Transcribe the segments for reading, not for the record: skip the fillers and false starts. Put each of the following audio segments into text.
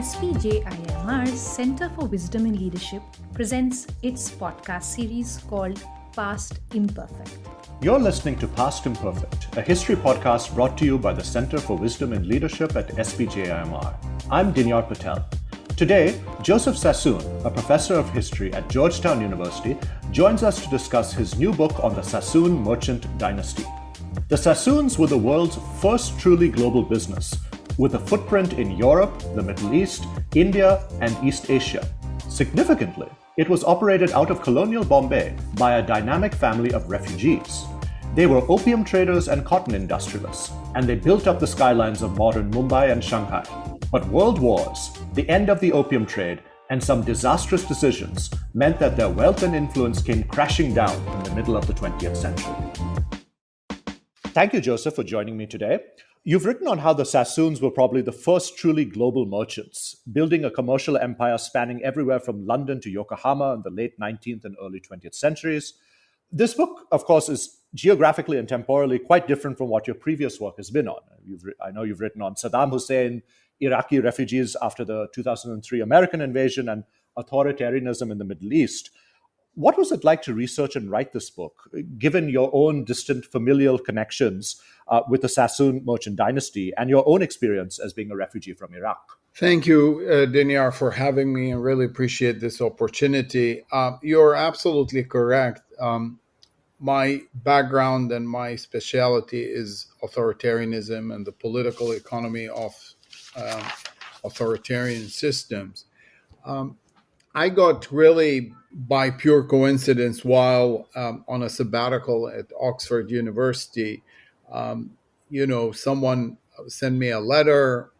SPJIMR's Center for Wisdom and Leadership presents its podcast series called Past Imperfect. You're listening to Past Imperfect, a history podcast brought to you by the Center for Wisdom and Leadership at SPJIMR. I'm Dinyar Patel. Today, Joseph Sassoon, a professor of history at Georgetown University, joins us to discuss his new book on the Sassoon merchant dynasty. The Sassoons were the world's first truly global business, with a footprint in Europe, the Middle East, India, and East Asia. Significantly, it was operated out of colonial Bombay by a dynamic family of refugees. They were opium traders and cotton industrialists, and they built up the skylines of modern Mumbai and Shanghai. But world wars, the end of the opium trade, and some disastrous decisions meant that their wealth and influence came crashing down in the middle of the 20th century. Thank you, Joseph, for joining me today. You've written on how the Sassoons were probably the first truly global merchants, building a commercial empire spanning everywhere from London to Yokohama in the late 19th and early 20th centuries. This book, of course, is geographically and temporally quite different from what your previous work has been on. I know you've written on Saddam Hussein, Iraqi refugees after the 2003 American invasion, and authoritarianism in the Middle East. What was it like to research and write this book, given your own distant familial connections with the Sassoon merchant dynasty and your own experience as being a refugee from Iraq? Thank you, Dinyar, for having me, and really appreciate this opportunity. You're absolutely correct. My background and my specialty is authoritarianism and the political economy of authoritarian systems. I got really by pure coincidence while on a sabbatical at Oxford University. Someone sent me a letter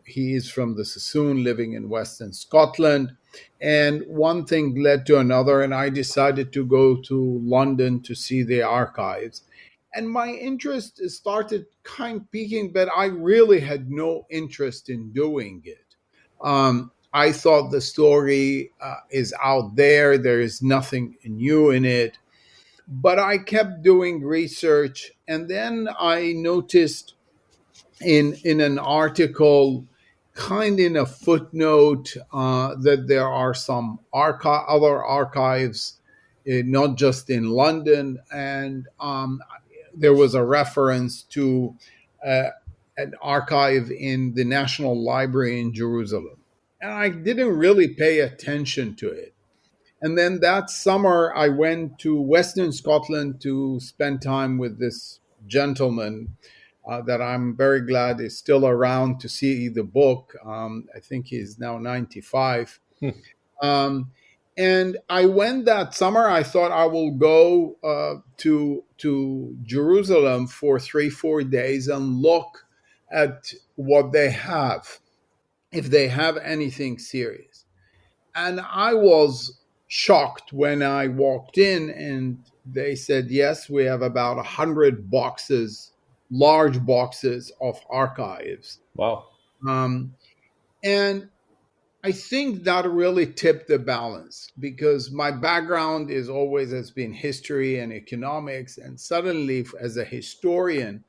he's from the Sassoon living in Western Scotland. And one thing led to another, and I decided to go to London to see the archives. And my interest started kind of peaking, but I really had no interest in doing it. I thought the story is out there. There is nothing new in it. But I kept doing research. And then I noticed in an article, kind in a footnote, that there are some other archives, not just in London. And there was a reference to an archive in the National Library in Jerusalem. And I didn't really pay attention to it. And then that summer, I went to Western Scotland to spend time with this gentleman that I'm very glad is still around to see the book. I think he's now 95. And I went that summer. I thought I will go to Jerusalem for 3-4 days and look at what they have, if they have anything serious. And I was shocked when I walked in and they said, yes, we have about 100 boxes, large boxes of archives. Wow. And I think that really tipped the balance, because my background is always has been history and economics. And suddenly, as a historian,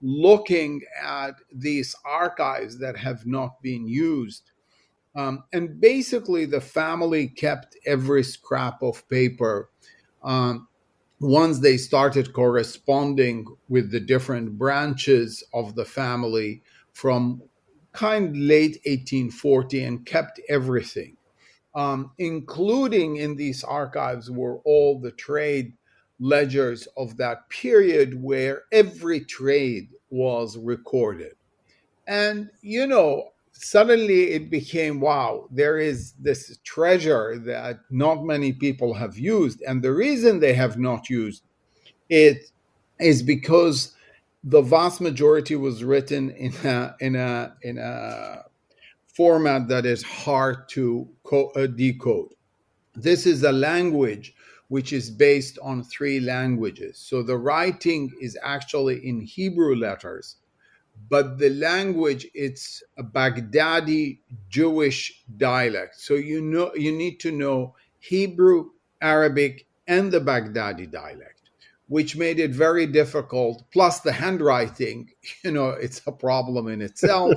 looking at these archives that have not been used, and basically the family kept every scrap of paper. Once they started corresponding with the different branches of the family from kind of late 1840, and kept everything, including in these archives were all the trade ledgers of that period where every trade was recorded. And, suddenly it became, wow, there is this treasure that not many people have used. And the reason they have not used it is because the vast majority was written in a format that is hard to decode. This is a language which is based on 3 languages. So the writing is actually in Hebrew letters, but the language, it's a Baghdadi Jewish dialect. So you need to know Hebrew, Arabic, and the Baghdadi dialect, which made it very difficult. Plus the handwriting, it's a problem in itself.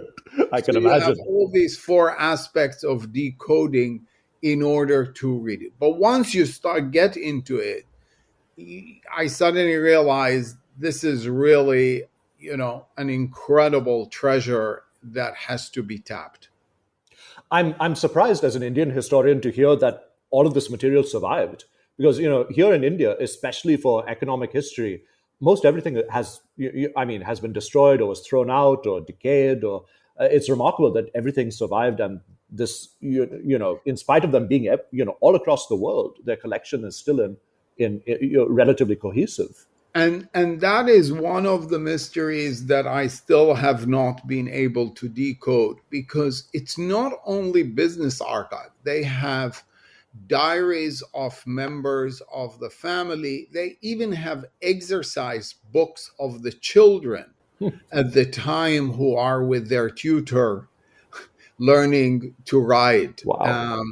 I So can you have imagine. all these four aspects of decoding in order to read it. But once you get into it, I suddenly realized this is really, an incredible treasure that has to be tapped. I'm surprised as an Indian historian to hear that all of this material survived, because here in India, especially for economic history, most everything has been destroyed or was thrown out or decayed. Or it's remarkable that everything survived, and this in spite of them being all across the world, their collection is still in relatively cohesive. And that is one of the mysteries that I still have not been able to decode, because it's not only business archive. They have diaries of members of the family. They even have exercise books of the children at the time who are with their tutor learning to write. Wow.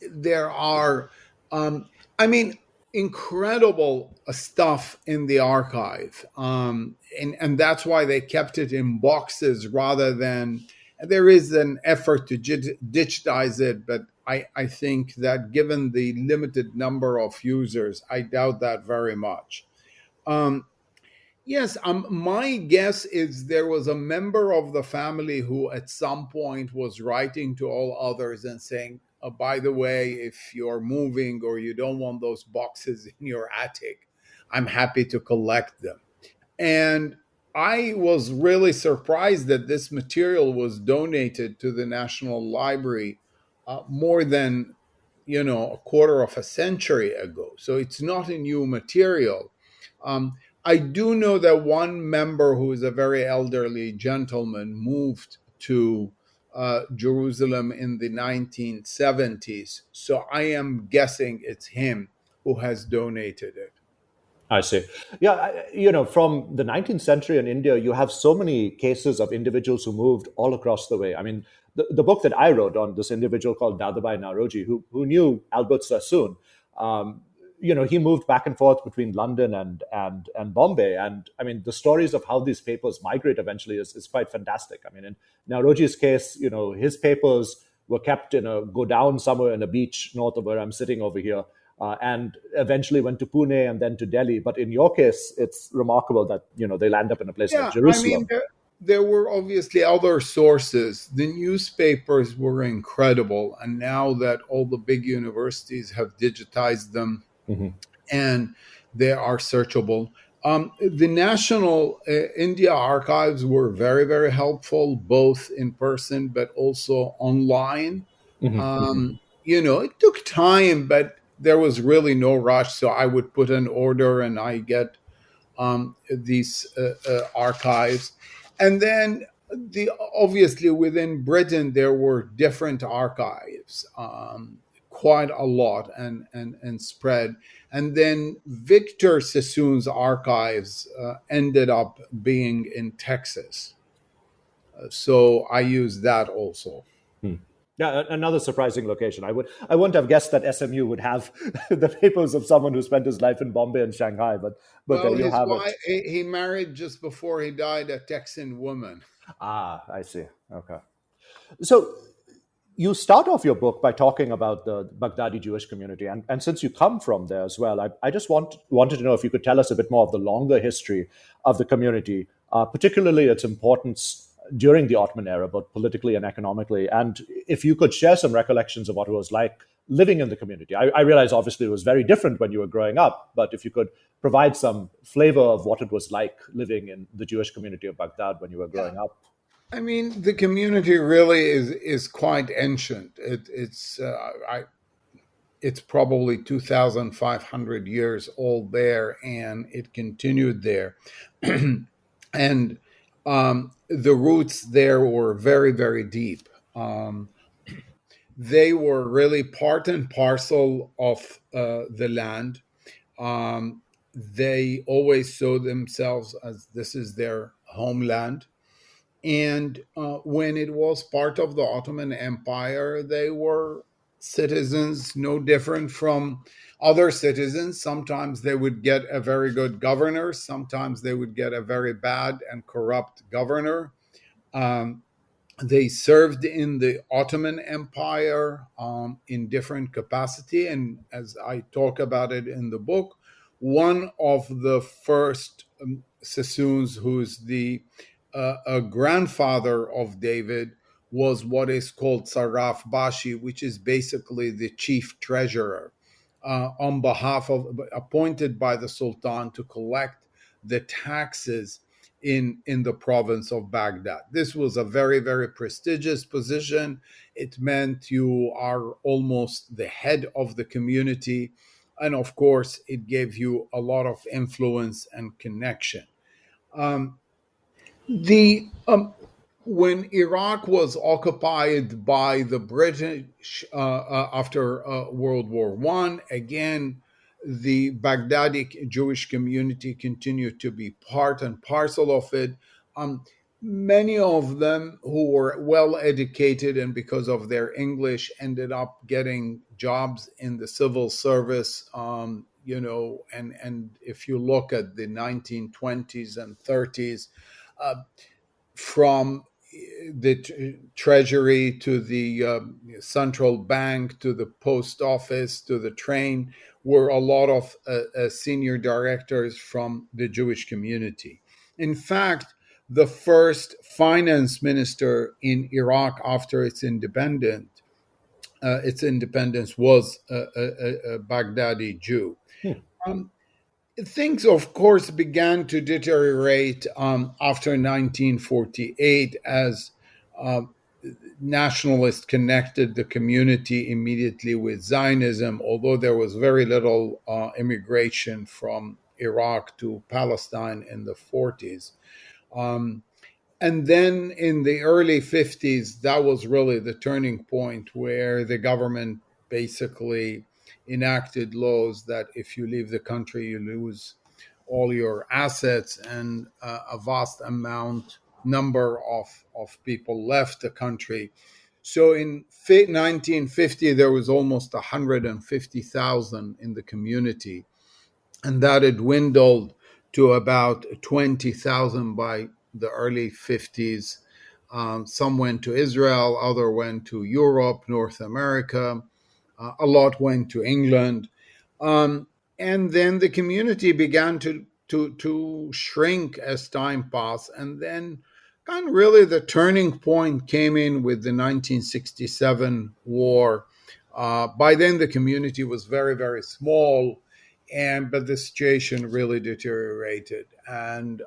There are, I mean, incredible stuff in the archive. And that's why they kept it in boxes rather than, there is an effort to digitize it, but I think that given the limited number of users, I doubt that very much. Um, Yes, my guess is there was a member of the family who at some point was writing to all others and saying, by the way, if you're moving or you don't want those boxes in your attic, I'm happy to collect them. And I was really surprised that this material was donated to the National Library more than, a quarter of a century ago. So it's not a new material. Um, I do know that one member who is a very elderly gentleman moved to Jerusalem in the 1970s. So I am guessing it's him who has donated it. I see. Yeah, from the 19th century in India, you have so many cases of individuals who moved all across the way. I mean, the book that I wrote on this individual called Dadabai Naroji, who knew Albert Sassoon, he moved back and forth between London and Bombay. And I mean, the stories of how these papers migrate eventually is quite fantastic. I mean, in Naroji's case, his papers were kept in a go down somewhere in a beach north of where I'm sitting over here, and eventually went to Pune and then to Delhi. But in your case, it's remarkable that they land up in a place like Yeah, I mean, Jerusalem. there were obviously other sources. The newspapers were incredible. And now that all the big universities have digitized them Hmm. and they are searchable, the National India archives were very, very helpful, both in person but also online. Hmm. Hmm. It took time, but there was really no rush. So I would put an order and I get these archives. And then obviously within Britain there were different archives, quite a lot, and spread. And then Victor Sassoon's archives ended up being in Texas, so I use that also. Hmm. Yeah, another surprising location. I wouldn't have guessed that SMU would have the papers of someone who spent his life in Bombay and Shanghai, but there Well, you his have it. wife, he married just before he died a Texan woman. Ah, I see. Okay. So you start off your book by talking about the Baghdadi Jewish community, and since you come from there as well, I just wanted to know if you could tell us a bit more of the longer history of the community, particularly its importance during the Ottoman era, both politically and economically, and if you could share some recollections of what it was like living in the community. I realize obviously it was very different when you were growing up, but if you could provide some flavor of what it was like living in the Jewish community of Baghdad when you were Yeah. growing up. I mean, the community really is quite ancient. It's probably 2,500 years old there, and it continued there. And the roots there were very, very deep. They were really part and parcel of the land. They always saw themselves as this is their homeland. And when it was part of the Ottoman Empire, they were citizens, no different from other citizens. Sometimes they would get a very good governor, sometimes they would get a very bad and corrupt governor. Um, they served in the Ottoman Empire in different capacity, and as I talk about it in the book, one of the first Sassoons, who's the a grandfather of David, was what is called Saraf Bashi, which is basically the chief treasurer on behalf of, appointed by the Sultan to collect the taxes in the province of Baghdad. This was a very, very prestigious position. It meant you are almost the head of the community. And of course, it gave you a lot of influence and connection. Um, the When Iraq was occupied by the British after World War I, again, the Baghdadi Jewish community continued to be part and parcel of it. Many of them who were well educated and because of their English ended up getting jobs in the civil service. And if you look at the 1920s and 30s, from the treasury to the central bank to the post office to the train were a lot of senior directors from the Jewish community. In fact, the first finance minister in Iraq after its independence was a Baghdadi Jew. Um, Things, of course, began to deteriorate after 1948 as nationalists connected the community immediately with Zionism, although there was very little immigration from Iraq to Palestine in the 40s. And then in the early 50s, that was really the turning point where the government basically enacted laws that if you leave the country, you lose all your assets, and a vast number of people left the country. So in 1950, there was almost 150,000 in the community, and that had dwindled to about 20,000 by the early 50s. Some went to Israel, other went to Europe, North America. A lot went to England. And then the community began to shrink as time passed. And then kind of really the turning point came in with the 1967 war. By then, the community was very, very small, but the situation really deteriorated, and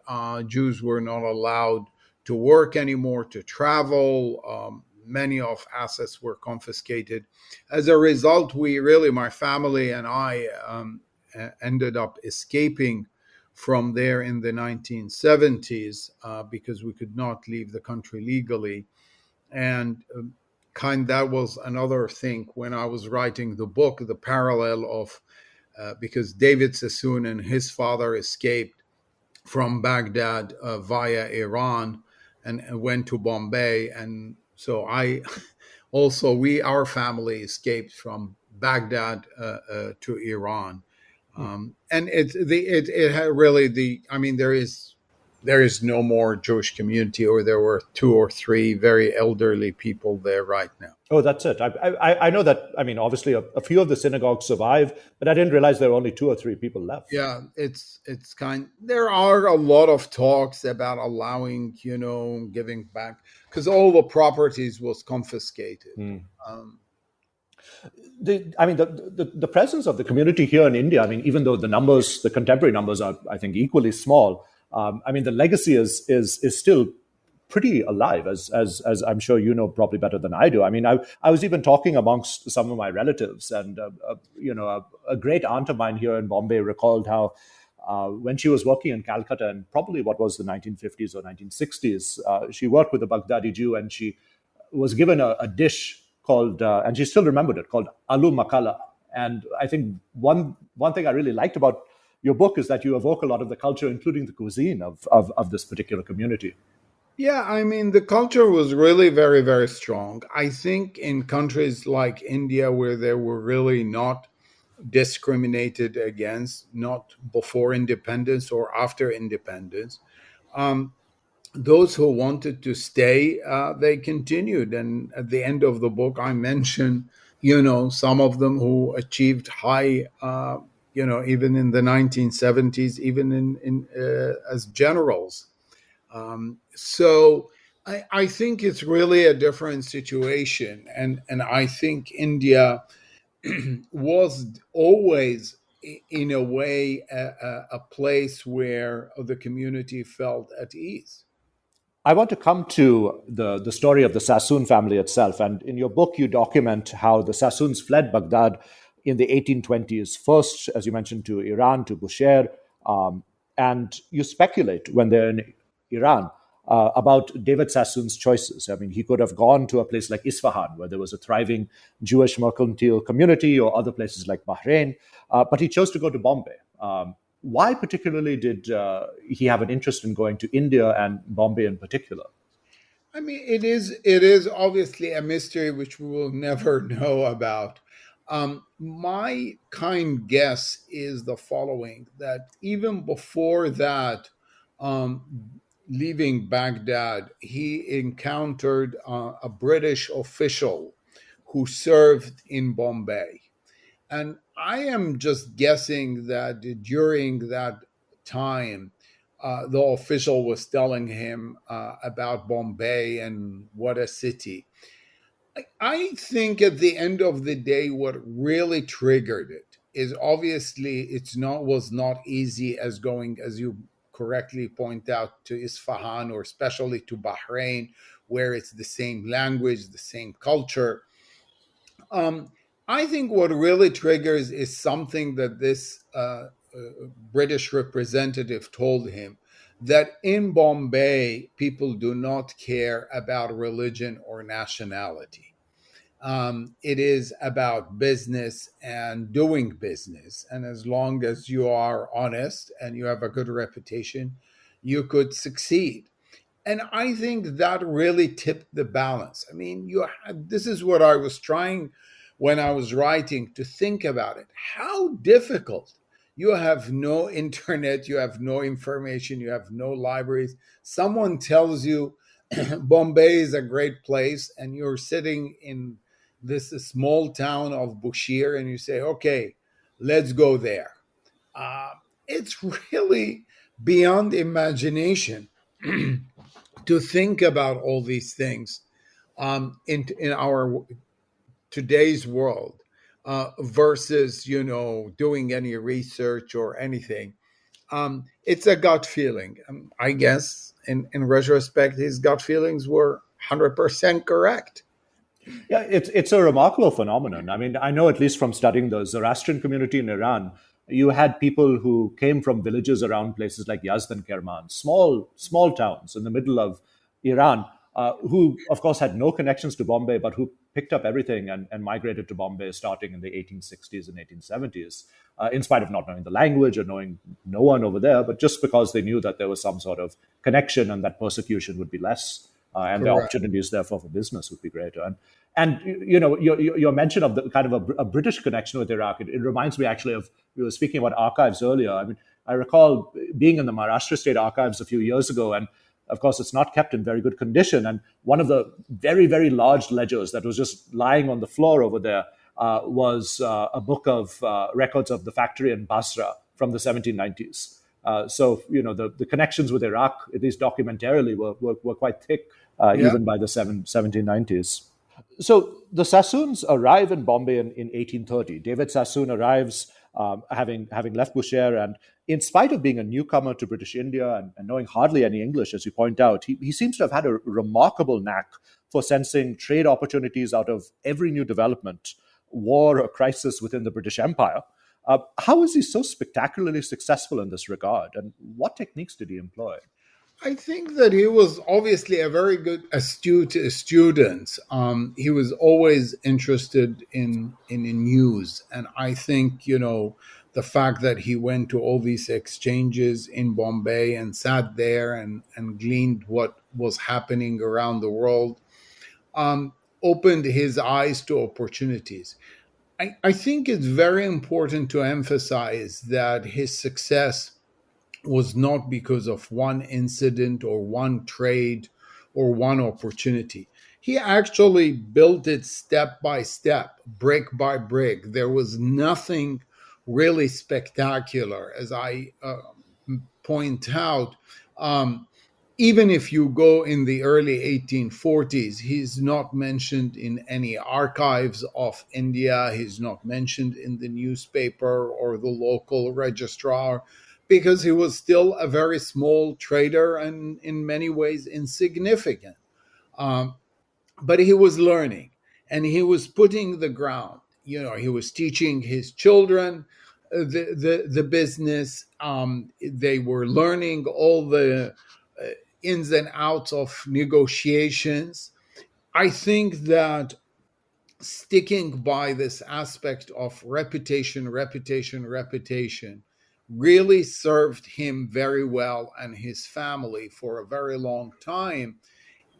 Jews were not allowed to work anymore, to travel. Many of assets were confiscated. As a result, my family and I, ended up escaping from there in the 1970s because we could not leave the country legally. And that was another thing when I was writing the book, the parallel of because David Sassoon and his father escaped from Baghdad via Iran and went to Bombay. And so our family escaped from Baghdad to Iran. And there is no more Jewish community, or there were 2 or 3 very elderly people there right now. Oh, that's it. I know that. I mean, obviously, a few of the synagogues survived, but I didn't realize there were only 2 or 3 people left. Yeah, there are a lot of talks about allowing, giving back, because all the properties was confiscated. The presence of the community here in India, I mean, even though the contemporary numbers are, I think, equally small, the legacy is still pretty alive, as I'm sure you know probably better than I do. I mean, I was even talking amongst some of my relatives, and a great aunt of mine here in Bombay recalled how when she was working in Calcutta in probably what was the 1950s or 1960s, she worked with a Baghdadi Jew, and she was given a dish called, and she still remembered it, called aloo makala. And I think one thing I really liked about your book is that you evoke a lot of the culture, including the cuisine of this particular community. Yeah, I mean, the culture was really very, very strong. I think in countries like India, where they were really not discriminated against, not before independence or after independence, um, those who wanted to stay, they continued. And at the end of the book, I mention, some of them who achieved high, even in the 1970s, even in as generals. So I think it's really a different situation, and I think India was always, in a way, a place where the community felt at ease. I want to come to the story of the Sassoon family itself. And in your book, you document how the Sassoons fled Baghdad in the 1820s, first, as you mentioned, to Iran, to Bushehr. And you speculate when they're in Iran about David Sassoon's choices. I mean, he could have gone to a place like Isfahan, where there was a thriving Jewish mercantile community, or other places like Bahrain, but he chose to go to Bombay. Why particularly did he have an interest in going to India and Bombay in particular? I mean, it is obviously a mystery which we will never know about. My kind guess is the following: that even before that, leaving Baghdad, he encountered a British official who served in Bombay. And I am just guessing that during that time, the official was telling him about Bombay and what a city. I think at the end of the day, what really triggered it is obviously it's not was not easy as going, as you correctly point out, to Isfahan or especially to Bahrain, where it's the same language, the same culture. um, I think what really triggers is something that this British representative told him, that in Bombay, people do not care about religion or nationality. It is about business and doing business. And as long as you are honest and you have a good reputation, you could succeed. And I think that really tipped the balance. I mean, this is what I was trying when I was writing, to think about it. How difficult. You have no internet, you have no information, you have no libraries. Someone tells you Bombay is a great place, and you're sitting in this small town of Bushehr, and you say, okay, let's go there. Uh, it's really beyond imagination to think about all these things in our today's world, versus doing any research or anything. It's a gut feeling. I guess in retrospect, his gut feelings were 100% correct. Yeah, it's a remarkable phenomenon. I mean, I know at least from studying the Zoroastrian community in Iran, you had people who came from villages around places like Yazd and Kerman, small towns in the middle of Iran, who of course had no connections to Bombay, but who picked up everything and migrated to Bombay starting in the 1860s and 1870s, in spite of not knowing the language or knowing no one over there, but just because they knew that there was some sort of connection and that persecution would be less, and the Correct. opportunities therefore for business would be greater. And your mention of the kind of a British connection with Iraq, it reminds me actually of, we were speaking about archives earlier. I mean, I recall being in the Maharashtra State Archives a few years ago, and of course it's not kept in very good condition. And one of the very, very large ledgers that was just lying on the floor over there was a book of records of the factory in Basra from the 1790s. So, the connections with Iraq, at least documentarily, were quite thick, Yeah. even by the 1790s. So the Sassoons arrive in Bombay in 1830. David Sassoon arrives, having left Bushehr, and in spite of being a newcomer to British India and knowing hardly any English, as you point out, he seems to have had a remarkable knack for sensing trade opportunities out of every new development, war or crisis within the British Empire. How is he so spectacularly successful in this regard, and what techniques did he employ? I think that he was obviously a very good, astute student. He was always interested in news, and I think the fact that he went to all these exchanges in Bombay and sat there and gleaned what was happening around the world opened his eyes to opportunities. I think it's very important to emphasize that his success was not because of one incident or one trade or one opportunity. He actually built it step by step, brick by brick. There was nothing really spectacular, as I point out. Um, Even if you go in the early 1840s, he's not mentioned in any archives of India. He's not mentioned in the newspaper or the local registrar because he was still a very small trader and in many ways insignificant. Um, but he was learning and he was putting the ground. He was teaching his children the business. They were learning all the ins and outs of negotiations. I think that sticking by this aspect of reputation, reputation, reputation really served him very well and his family for a very long time.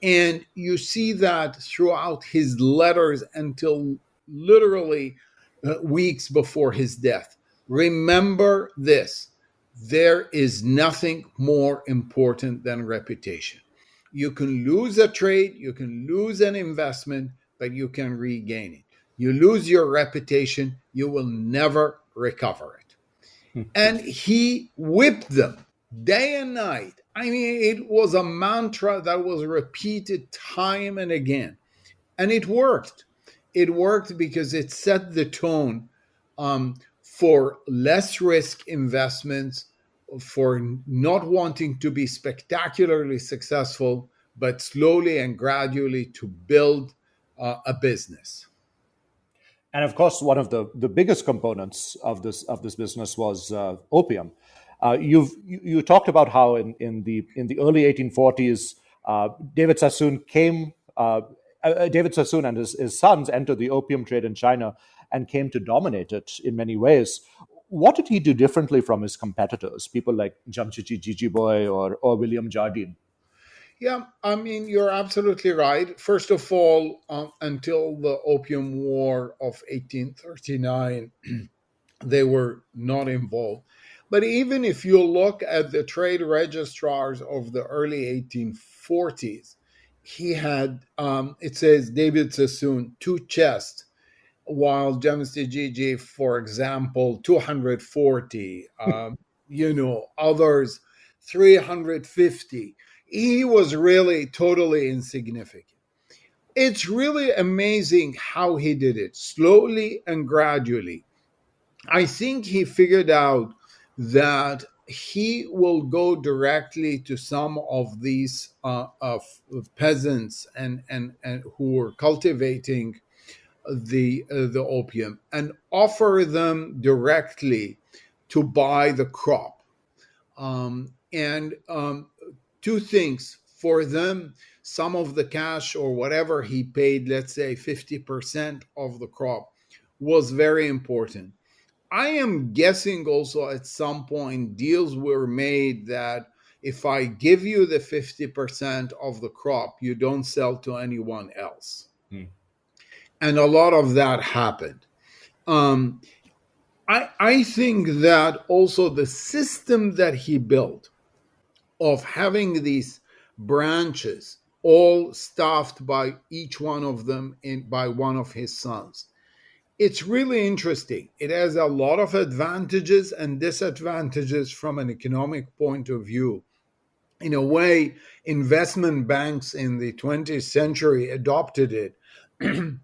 And you see that throughout his letters until literally weeks before his death. Remember this: there is nothing more important than reputation. You can lose a trade, you can lose an investment, but you can regain it. You lose your reputation, you will never recover it. And he whipped them day and night. I mean, it was a mantra that was repeated time and again. And it worked. It worked because it set the tone for less risk investments, for not wanting to be spectacularly successful, but slowly and gradually to build a business. And of course, one of the biggest components of this business was opium. You talked about how in the early 1840s, David Sassoon came. David Sassoon and his sons entered the opium trade in China and came to dominate it in many ways. What did he do differently from his competitors, people like Jamshedji Jijiboy or William Jardine? Yeah, I mean, you're absolutely right. First of all, until the Opium War of 1839, they were not involved. But even if you look at the trade registrars of the early 1840s, he had, it says David Sassoon, two chests, while Jamshedji, for example, 240, others 350. He was really totally insignificant. It's really amazing how he did it, slowly and gradually. I think he figured out that he will go directly to some of these of peasants and who were cultivating the opium and offer them directly to buy the crop. And two things for them: some of the cash or whatever he paid, let's say 50% of the crop, was very important. I am guessing also at some point deals were made that if I give you the 50% of the crop, you don't sell to anyone else. And a lot of that happened. Um, I think that also the system that he built of having these branches all staffed by each one of them by one of his sons, it's really interesting. It has a lot of advantages and disadvantages from an economic point of view. In a way, investment banks in the 20th century adopted it and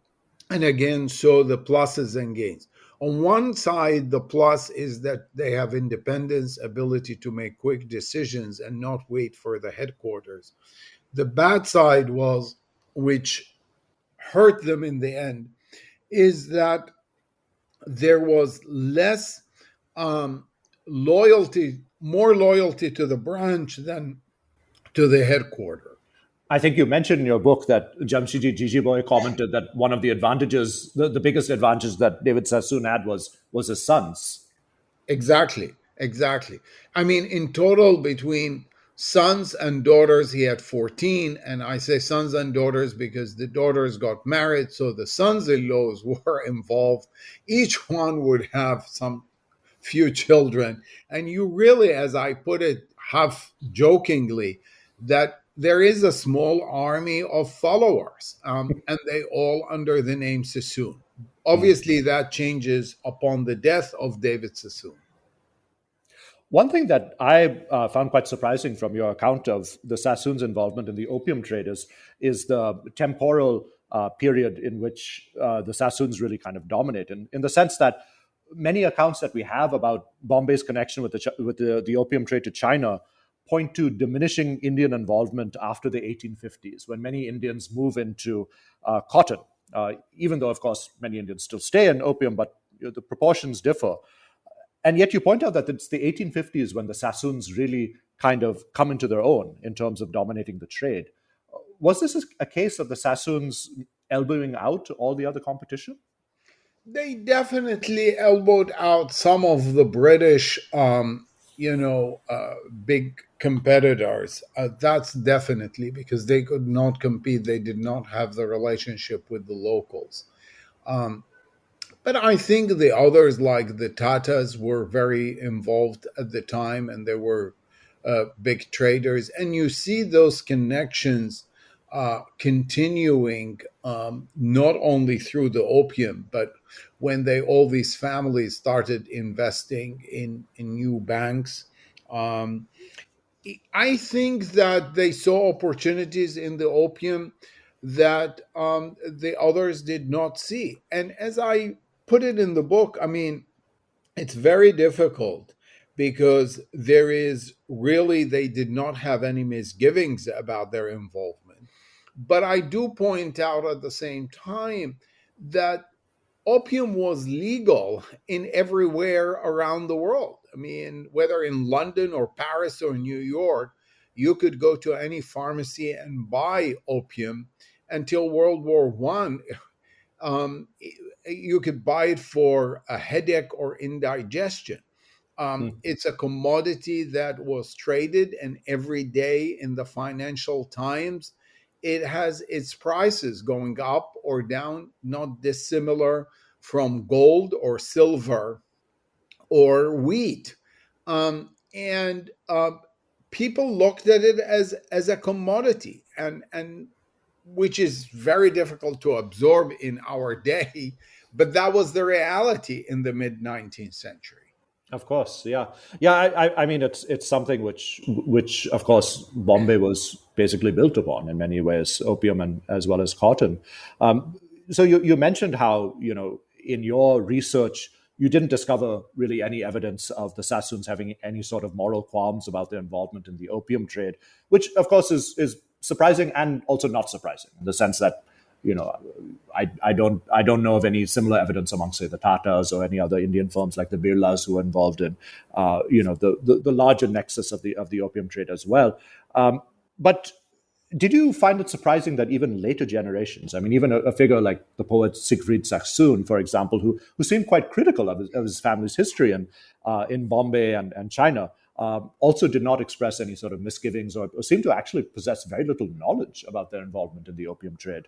again saw the pluses and gains. On one side, the plus is that they have independence, ability to make quick decisions and not wait for the headquarters. The bad side was, which hurt them in the end, is that there was less loyalty, more loyalty to the branch than to the headquarters. I think you mentioned in your book that Jamshedji Jijiboy commented that one of the advantages, the biggest advantage that David Sassoon had was his sons. Exactly, exactly. I mean, in total, between sons and daughters, he had 14. And I say sons and daughters because the daughters got married, so the sons in laws were involved. Each one would have some few children. And you really, as I put it half jokingly, that there is a small army of followers, and they all under the name Sassoon. Obviously, that changes upon the death of David Sassoon. One thing that I found quite surprising from your account of the Sassoons' involvement in the opium trade is the temporal period in which the Sassoons really kind of dominate, in the sense that many accounts that we have about Bombay's connection with the opium trade to China point to diminishing Indian involvement after the 1850s, when many Indians move into cotton. Even though, of course, many Indians still stay in opium, but the proportions differ. And yet you point out that it's the 1850s when the Sassoons really kind of come into their own in terms of dominating the trade. Was this a case of the Sassoons elbowing out all the other competition? They definitely elbowed out some of the British, big competitors. That's definitely because they could not compete. They did not have the relationship with the locals. Um, But I think the others, like the Tatas, were very involved at the time, and they were big traders. And you see those connections continuing, not only through the opium, but when all these families started investing in new banks. Um, I think that they saw opportunities in the opium that the others did not see. And as I put it in the book, I mean, it's very difficult because there is really, they did not have any misgivings about their involvement. But I do point out at the same time that opium was legal in everywhere around the world. I mean, whether in London or Paris or New York, you could go to any pharmacy and buy opium until World War One. Um, you could buy it for a headache or indigestion. Hmm. It's a commodity that was traded, and every day in the Financial Times, it has its prices going up or down, not dissimilar from gold or silver or wheat. And people looked at it as a commodity, and which is very difficult to absorb in our day, but that was the reality in the mid 19th century. Of course, yeah, yeah. I mean, it's something which, of course, Bombay was basically built upon in many ways, opium and as well as cotton. So you mentioned how in your research you didn't discover really any evidence of the Sassoons having any sort of moral qualms about their involvement in the opium trade, which of course is surprising and also not surprising in the sense that you know I don't know of any similar evidence among, say, the Tatas or any other Indian firms like the Birlas who were involved in the larger nexus of the opium trade as well. But did you find it surprising that even later generations, I mean, even a figure like the poet Siegfried Sassoon, for example, who seemed quite critical of his family's history in Bombay and China, also did not express any sort of misgivings or seemed to actually possess very little knowledge about their involvement in the opium trade?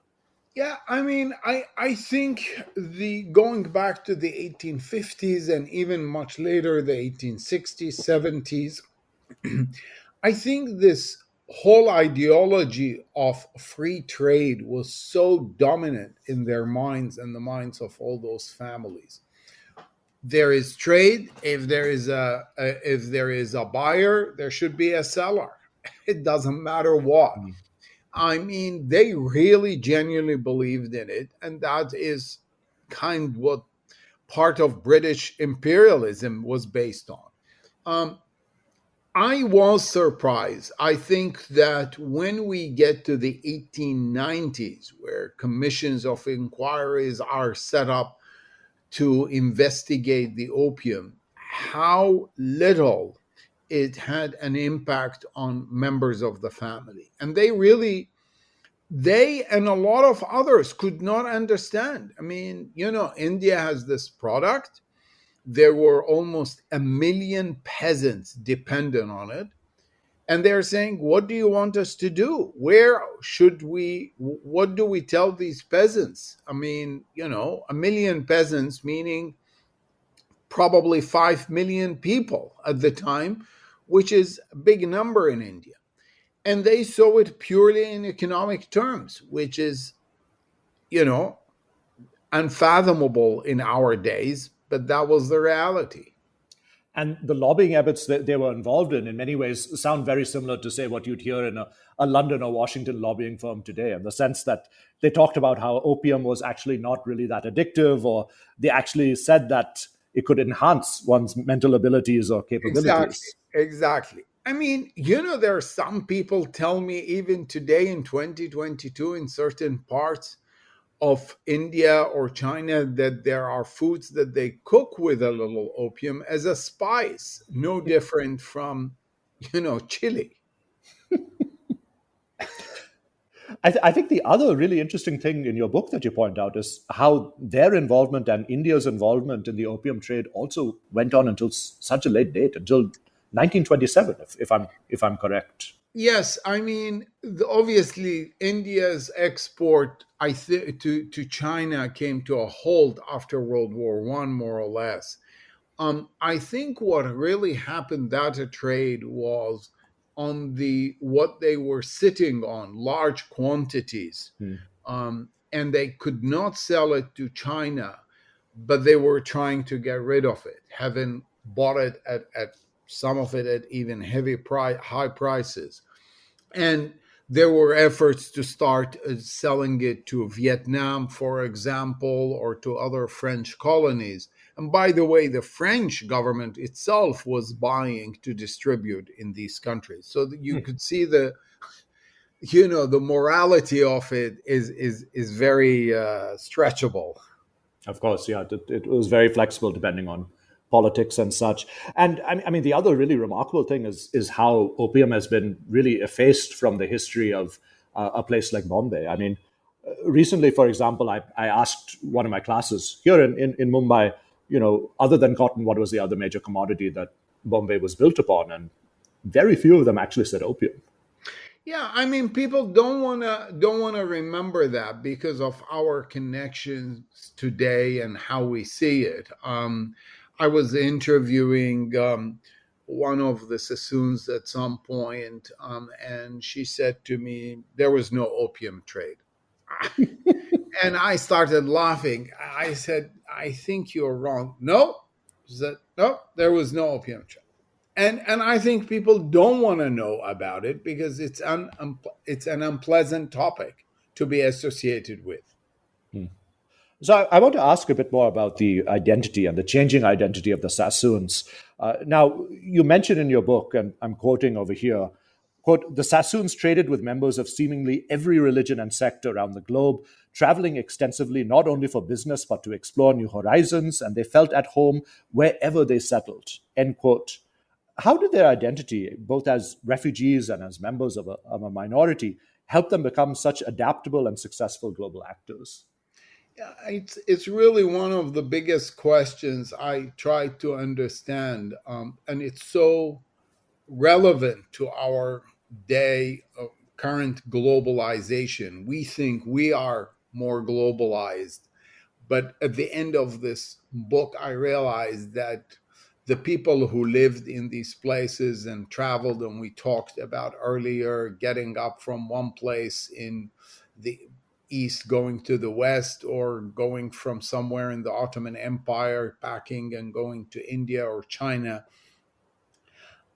Yeah, I mean, I think the going back to the 1850s and even much later, the 1860s, 70s, I think this whole ideology of free trade was so dominant in their minds and the minds of all those families. There is trade. If there is a buyer, there should be a seller. It doesn't matter what. Mm. I mean, they really genuinely believed in it, and that is kind of what part of British imperialism was based on. Um, I was surprised. I think that when we get to the 1890s, where commissions of inquiries are set up to investigate the opium, how little it had an impact on members of the family. And they and a lot of others could not understand. I mean, India has this product. There were almost 1 million peasants dependent on it. And they're saying, what do you want us to do? What do we tell these peasants? I mean, 1 million peasants, meaning probably 5 million people at the time, which is a big number in India. And they saw it purely in economic terms, which is, unfathomable in our days, but that was the reality. And the lobbying efforts that they were involved in many ways, sound very similar to, say, what you'd hear in a London or Washington lobbying firm today, in the sense that they talked about how opium was actually not really that addictive, or they actually said that it could enhance one's mental abilities or capabilities. Exactly. I mean, there are some people tell me even today in 2022 in certain parts of India or China that there are foods that they cook with a little opium as a spice, no different from, chili. I think the other really interesting thing in your book that you point out is how their involvement and India's involvement in the opium trade also went on until such a late date, until 1927, if I'm correct. Yes, I mean, obviously, India's export, to China came to a halt after World War One, more or less. I think what really happened that a trade was on what they were sitting on, large quantities, and they could not sell it to China, but they were trying to get rid of it, having bought it at some of it at even high prices. And there were efforts to start selling it to Vietnam, for example, or to other French colonies. And by the way, the French government itself was buying to distribute in these countries. So that you could see the morality of it is very stretchable. Of course, yeah, it was very flexible depending on politics and such. And I mean, the other really remarkable thing is how opium has been really effaced from the history of a place like Bombay. I mean, recently, for example, I asked one of my classes here in Mumbai, other than cotton, what was the other major commodity that Bombay was built upon? And very few of them actually said opium. Yeah, I mean, people don't wanna remember that because of our connections today and how we see it. I was interviewing one of the Sassoons at some point, and she said to me, "There was no opium trade," and I started laughing. I said, "I think you're wrong." No, she said, "No, there was no opium trade." And I think people don't want to know about it because it's an unpleasant topic to be associated with. So I want to ask a bit more about the identity and the changing identity of the Sassoons. Now, you mentioned in your book, and I'm quoting over here, quote, "The Sassoons traded with members of seemingly every religion and sect around the globe, traveling extensively not only for business but to explore new horizons, and they felt at home wherever they settled," end quote. How did their identity, both as refugees and as members of a minority, help them become such adaptable and successful global actors? Yeah, it's really one of the biggest questions I try to understand, and it's so relevant to our day of current globalization. We think we are more globalized, but at the end of this book, I realized that the people who lived in these places and traveled, and we talked about earlier, getting up from one place in the east going to the west, or going from somewhere in the Ottoman Empire, packing and going to India or China.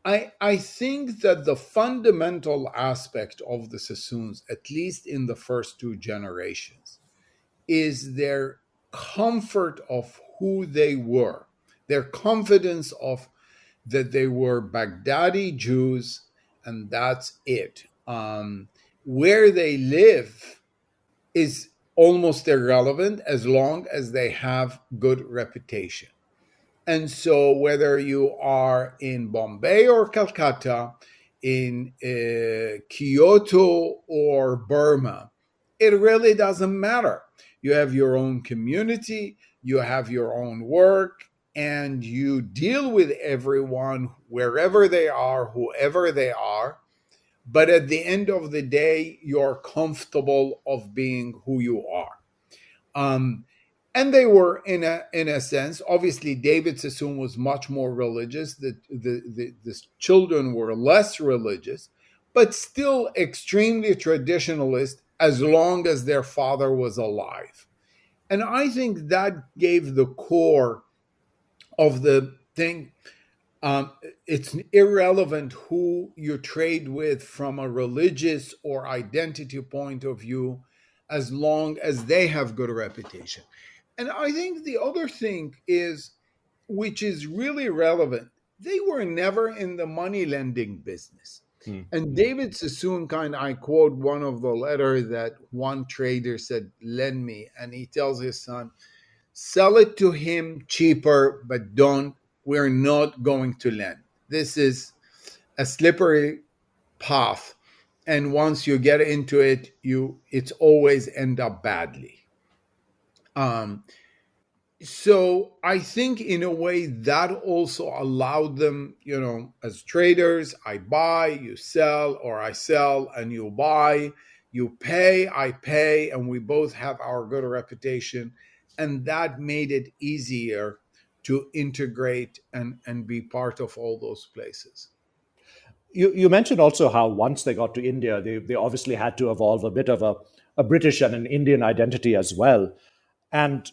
I think that the fundamental aspect of the Sassoons, at least in the first two generations, is their comfort of who they were, their confidence of that they were Baghdadi Jews, and that's it. Where they live is almost irrelevant as long as they have good reputation. And so whether you are in Bombay or Calcutta, in Kyoto or Burma, it really doesn't matter. You have your own community, you have your own work, and you deal with everyone wherever they are, whoever they are. But at the end of the day, you're comfortable of being who you are. Um, and they were in a sense. Obviously, David Sassoon was much more religious. The children were less religious, but still extremely traditionalist as long as their father was alive. And I think that gave the core of the thing. Um, it's irrelevant who you trade with from a religious or identity point of view, as long as they have good reputation. And I think the other thing is, which is really relevant, they were never in the money lending business. And David Sassoon I quote one of the letters that one trader said, lend me. And he tells his son, sell it to him cheaper, but we're not going to lend. This is a slippery path. And once you get into it, it's always end up badly. So I think in a way that also allowed them, as traders, I buy, you sell, or I sell and you buy, you pay, I pay, and we both have our good reputation. And that made it easier to integrate and be part of all those places. You mentioned also how once they got to India, they obviously had to evolve a bit of a British and an Indian identity as well. And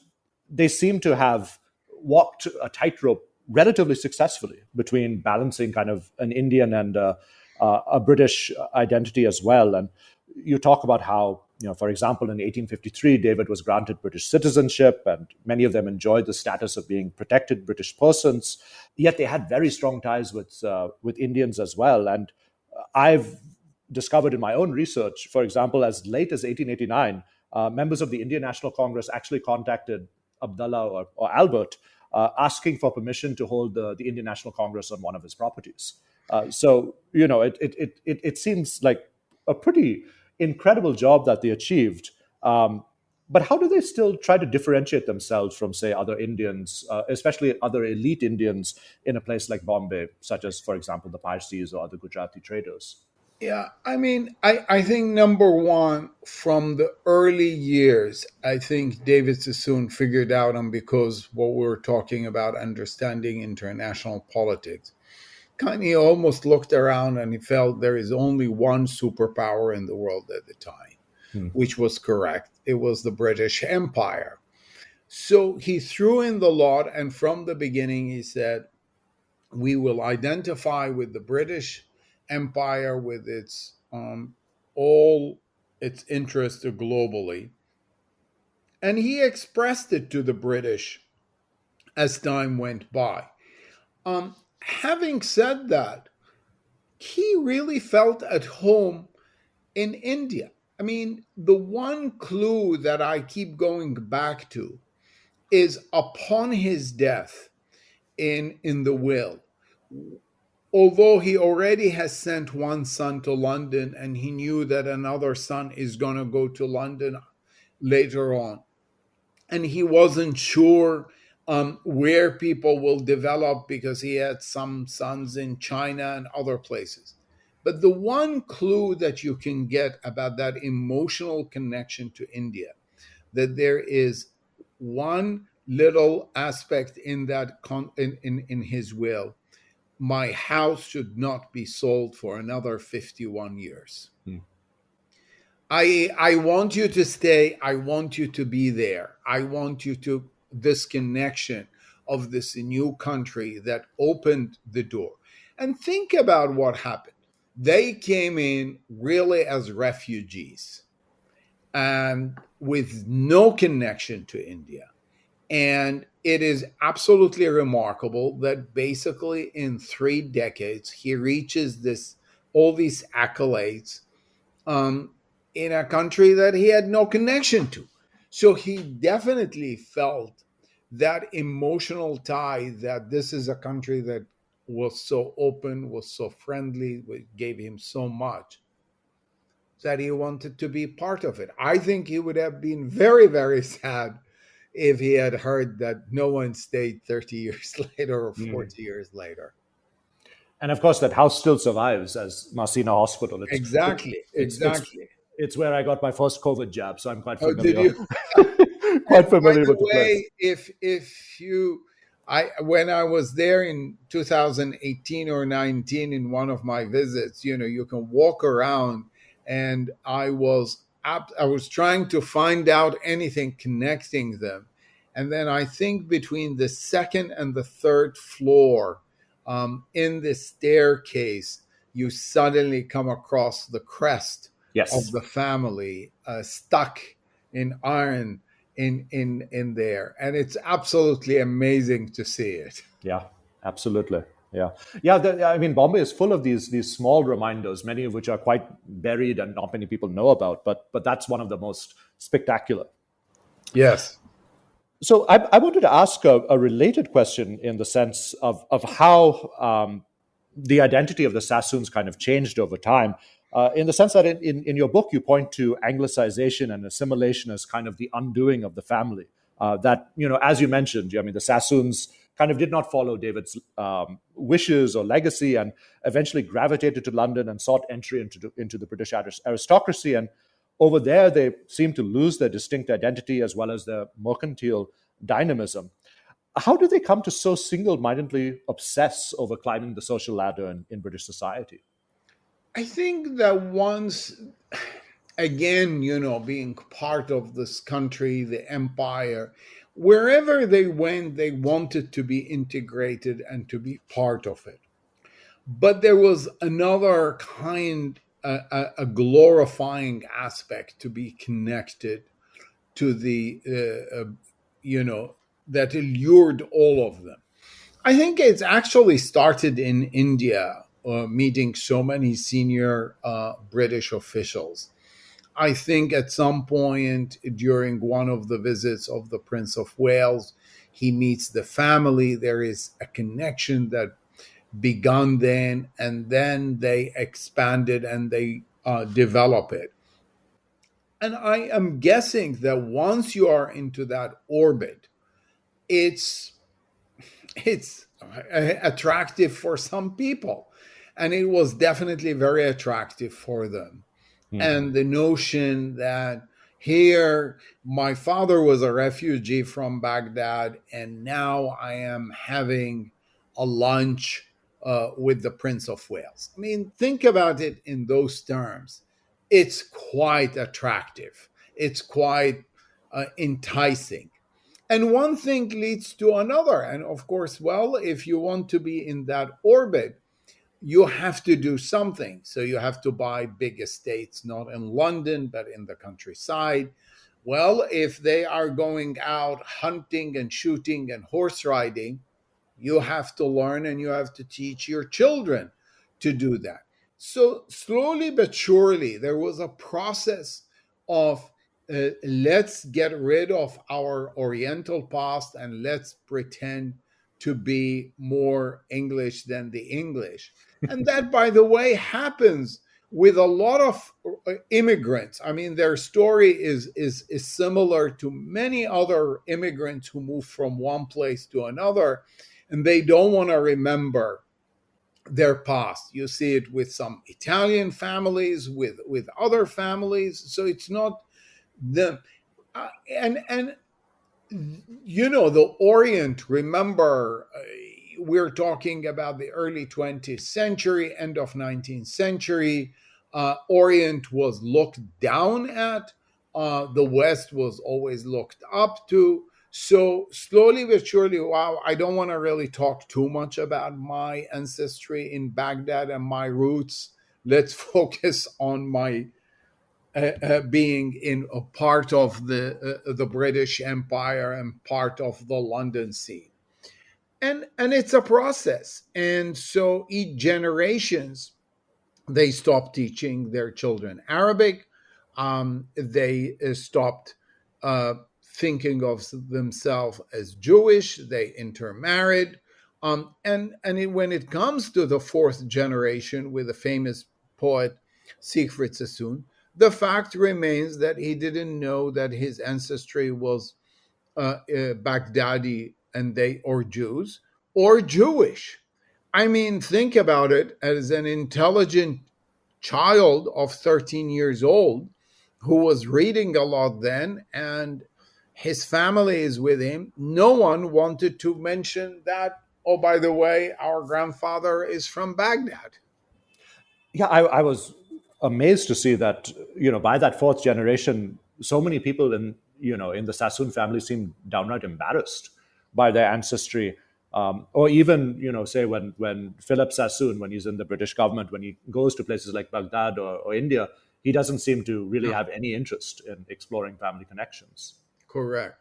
they seem to have walked a tightrope relatively successfully between balancing kind of an Indian and a British identity as well. And you talk about how, for example, in 1853, David was granted British citizenship, and many of them enjoyed the status of being protected British persons. Yet they had very strong ties with Indians as well. And I've discovered in my own research, for example, as late as 1889, members of the Indian National Congress actually contacted Abdullah or Albert, asking for permission to hold the Indian National Congress on one of his properties. So it seems like a pretty incredible job that they achieved. But how do they still try to differentiate themselves from, say, other Indians, especially other elite Indians in a place like Bombay, such as, for example, the Parsis or other Gujarati traders? Yeah, I mean, I think number one, from the early years, I think David Sassoon figured out, and because what we were talking about, understanding international politics, he almost looked around and he felt there is only one superpower in the world at the time, which was correct. It was the British Empire. So he threw in the lot, and from the beginning he said, we will identify with the British Empire with its all its interests globally. And he expressed it to the British as time went by. Having said that, he really felt at home in India. I mean, the one clue that I keep going back to is upon his death in the will. Although he already has sent one son to London and he knew that another son is going to go to London later on, and he wasn't sure where people will develop because he had some sons in China and other places. But the one clue that you can get about that emotional connection to India, that there is one little aspect in that in his will: my house should not be sold for another 51 years. I want you to stay. I want you to be there. I want you to, this connection of this new country that opened the door. And think about what happened. They came in really as refugees and with no connection to India. And it is absolutely remarkable that basically in 3 decades, he reaches all these accolades in a country that he had no connection to. So he definitely felt that emotional tie, that this is a country that was so open, was so friendly, gave him so much, that he wanted to be part of it. I think he would have been very, very sad if he had heard that no one stayed 30 years later or 40 years later. And of course, that house still survives as Masina Hospital. Exactly, It's, exactly. it's where I got my first COVID jab, so I'm quite Oh, did familiar. you? Quite And by familiar the with the place. way, if you, I when I was there in 2018 or 19 in one of my visits, you can walk around, and I was trying to find out anything connecting them, and then I think between the second and the third floor, in the staircase, you suddenly come across the crest of Yes. the family, stuck in iron in there, and it's absolutely amazing to see it. Yeah, absolutely. Yeah, yeah. I mean, Bombay is full of these small reminders, many of which are quite buried and not many people know about. But that's one of the most spectacular. Yes. So I wanted to ask a related question in the sense of how the identity of the Sassoons kind of changed over time. In the sense that in your book, you point to Anglicization and assimilation as kind of the undoing of the family. That, as you mentioned, I mean, the Sassoons kind of did not follow David's wishes or legacy and eventually gravitated to London and sought entry into the British aristocracy. And over there, they seem to lose their distinct identity as well as their mercantile dynamism. How do they come to so single-mindedly obsess over climbing the social ladder in British society? I think that once again, being part of this country, the empire, wherever they went, they wanted to be integrated and to be part of it. But there was another kind, a glorifying aspect to be connected to the, that allured all of them. I think it's actually started in India, meeting so many senior British officials. I think at some point during one of the visits of the Prince of Wales, he meets the family. There is a connection that begun then, and then they expanded and they develop it. And I am guessing that once you are into that orbit, it's it's attractive for some people, and it was definitely very attractive for them. And the notion that here my father was a refugee from Baghdad, and now I am having a lunch with the Prince of Wales. I mean, think about it in those terms. It's quite attractive, it's quite enticing. And one thing leads to another. And of course, well, if you want to be in that orbit, you have to do something. So you have to buy big estates, not in London, but in the countryside. Well, if they are going out hunting and shooting and horse riding, you have to learn and you have to teach your children to do that. So slowly but surely, there was a process of let's get rid of our Oriental past and let's pretend to be more English than the English. And that, by the way, happens with a lot of immigrants. I mean, their story is similar to many other immigrants who move from one place to another, and they don't want to remember their past. You see it with some Italian families, with other families. So it's not the and the Orient. Remember, we're talking about the early 20th century, end of 19th century. Orient was looked down at. The West was always looked up to. So slowly but surely, wow, I don't want to really talk too much about my ancestry in Baghdad and my roots. Let's focus on my being in a part of the British Empire and part of the London scene. And it's a process. And so each generations, they stopped teaching their children Arabic. They stopped thinking of themselves as Jewish. They intermarried. When it comes to the fourth generation with the famous poet Siegfried Sassoon, the fact remains that he didn't know that his ancestry was Baghdadi and they or Jews or Jewish. I mean, think about it as an intelligent child of 13 years old who was reading a lot then, and his family is with him. No one wanted to mention that, oh, by the way, our grandfather is from Baghdad. Yeah, I was amazed to see that, by that fourth generation, so many people in the Sassoon family seemed downright embarrassed by their ancestry. Or even, say when Philip Sassoon, when he's in the British government, when he goes to places like Baghdad or India, he doesn't seem to really have any interest in exploring family connections. Correct.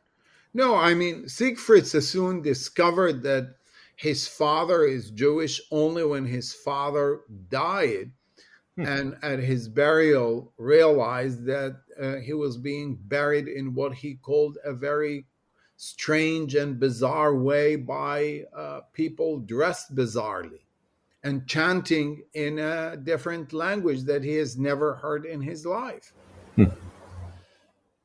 No, I mean, Siegfried Sassoon discovered that his father is Jewish only when his father died, and at his burial realized that he was being buried in what he called a very strange and bizarre way by people dressed bizarrely and chanting in a different language that he has never heard in his life.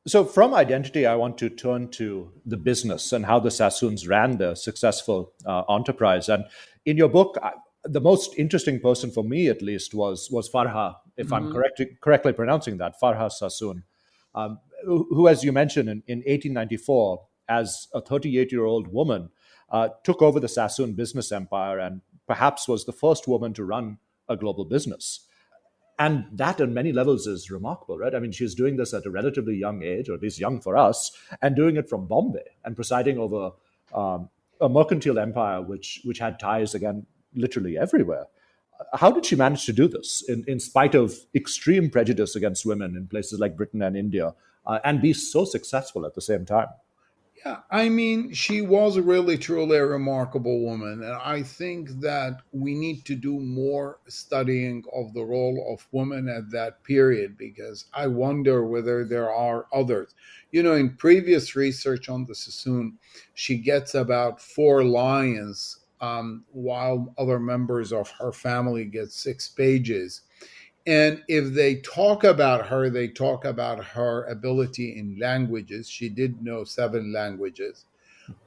So, from identity, I want to turn to the business and how the Sassoons ran their successful enterprise. And in your book, the most interesting person for me, at least, was Farha, if I'm correctly pronouncing that, Farha Sassoon, who, as you mentioned, in 1894, as a 38-year-old woman, took over the Sassoon business empire and perhaps was the first woman to run a global business. And that, on many levels, is remarkable, right? I mean, she's doing this at a relatively young age, or at least young for us, and doing it from Bombay and presiding over a mercantile empire which had ties, again, literally everywhere. How did she manage to do this in spite of extreme prejudice against women in places like Britain and India, and be so successful at the same time? Yeah, I mean, she was really truly a remarkable woman. And I think that we need to do more studying of the role of women at that period, because I wonder whether there are others. In previous research on the Sassoon, she gets about 4 lines, while other members of her family get 6 pages. And if they talk about her, they talk about her ability in languages. She did know 7 languages.